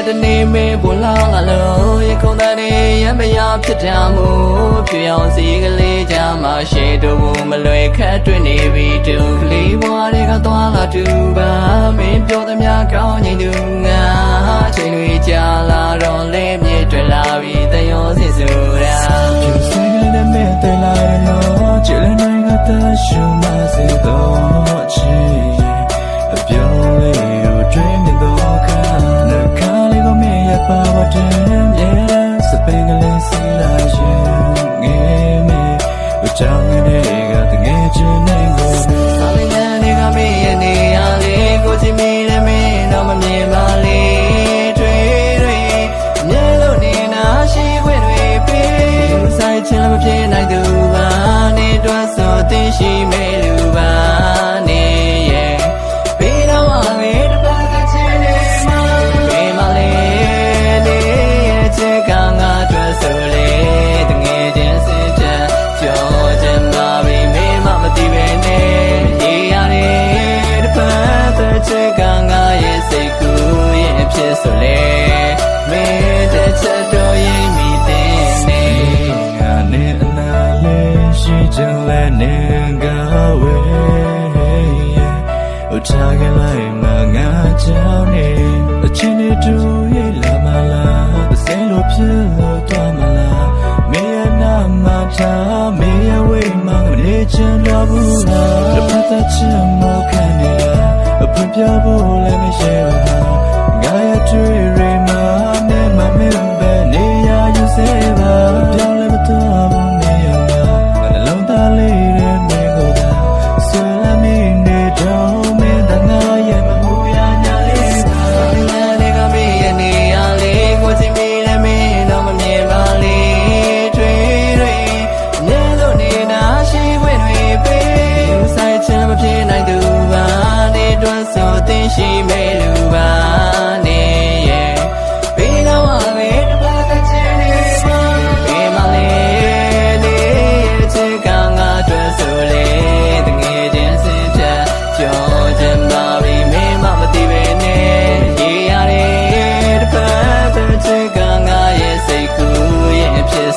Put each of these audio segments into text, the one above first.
တနေမေဘလာငါလို့ရခုံတဲ့နေရမရဖြစ်ကြမှုပြအောင်စီကလေးကြမှာရှေ့တို့မလွယ်ခက်တွေ့နေပြီတူကလေးဘွားတွေကသွားလာတူပါမင်းပြောသမျှကောင်းနေသူငါချိန်တွေကြာလာတော့လဲမြေတွေ့လာပြီတယောစီဆိုတာကျူစင်ကလေးနဲ့မဲတယ်လာတော့ကျလနိုင်ကတရှုမစေတော့ချီအပြောင်းလေးကိုတွင်နေတော့ခါပါဝတ်တယ်မြဲစပင်ကလေးစီလာရင်ငယ်မေဝကြောင်တွေကတကယ်ချင်းနေကိုအမင်းတွေကမေးရနေရလေကိုချင်မိတယ်မင်းတော့မမြင်ပါလေတွေ့မြဲလို့နေနာရှိခွင့်တွေပေးဆိုင်ချင်လည်းမဖြစ်နိုင်သူပါနေတော့ဆိုသိရှိမဲ့လူပါနေရဲ့ပေးတော့မှပဲတပတ်ကချင်နေမှာပေးမလေဆိုလေမင်းတဲ့ချက်တော့ရင်မိတဲ့နေငါနဲ့အနာလေးရှိချင်လဲနေကဝေးချာကလိုက်မငါကြောင်းနေအချင်းတွေတူရဲ့လာမလားအစဲလိုဖြစ်လို့သွားမလားမေရနာမထားမေရဝေးမငနေချင်တော့ဘူးလားတစ်ဖက်သက်ချင်မောခံနေတာအဖွင့်ပြဖို့လည်းမရှိပါငါရတွေ့ရမှာနဲ့မမင်းပဲနေရယူစေပါပြောင်းလဲမတော့ဘူးနေရမှာငါလုံးသားလေးရဲ့မင်းကိုသာဆွေလာမင်းနေတော့မင်းတငါရဲ့မမှုရညာလေးပါငါတွေကမေးရနေရလေကိုချင်မိတယ်မင်းတော့မမြင်ပါလေတွေ့မြဲလို့နေနာရှိခွင့်တွေပေးဆိုင်ချင်မဖြစ်နိုင်သူပါနေတော့ဆိုသိရှိမဲ့လူပါ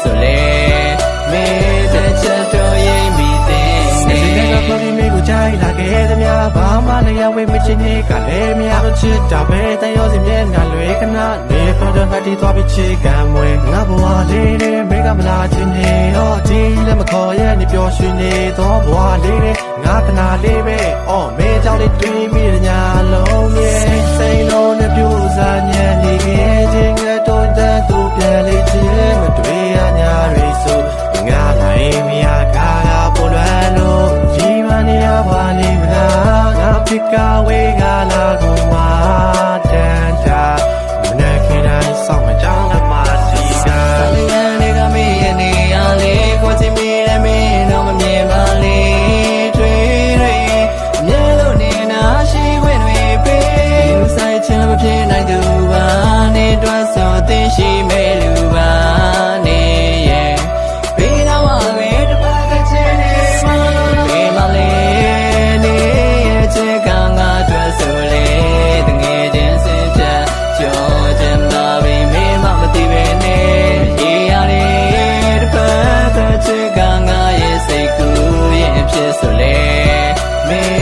ဆိုလေမင်းတဲ့ချက်တော့ရင်မိတဲ့နေကပေါ်ဒီမေကိုကြိုက်လာခဲ့သမျှဘာမှလည်းဝေးမချင်နေကလည်းမရတော့ချစ်တာပဲတယောစီမျက်နှာလွေခဏနေပေါ်တော့ဟတ်တီသွားပြီးချစ်ကံမွေငါဘဝလေးနဲ့မေကမလာချင်နေတော့ဒီလည်းမခေါ်ရဲ့နေပျော်ရွှင်နေတော့ဘဝလေးနဲ့ငါခဏလေးပဲအော်မေကြောင့်လေးတွေးမိတဲ့ညာလုံးရဲ့စိတ်လုံးနဲ့ပြူစားညံ့နေခဲ့ခြင်းငါတို့တဲ့သူပြန်လေးခြင်းမတွေ့ရညာတွေဆိုငါနိုင်မြာကာပေါ်လွယ်လို့ဒီမနေရပါလိမ့်မလားငါဖြစ်ကဝေးကလာကိုမာတန်တာမနေ့ကတိုင်းဆောင်မကြောင်းမစီကလည်းနေကမေးရနေရလေကိုချင်မိတယ်မင်းတော့မမြင်ပါလေတွေ့မြဲလို့နေနာရှိခွင့်တွေပေးဆိုင်ချင်လည်းမဖြစ်နိုင်သူပါနေတော့ဆိုသိရှိမဲ့လူပါနေရဲ့ပေးတော့မှပဲတပတ်ကချင်နေမှာပေးမလေနေရဲ့ချက်ကငါတွေ့ဆိုလေတငယ်ချင်းစင်ချက်ကြောချင်ပါပြီမင်းမမသိပဲနေရေးရတယ်တပတ်ကချက်ကငါရဲ့စိတ်ကူးရဲ့ဖြစ်ဆိုလေမင်း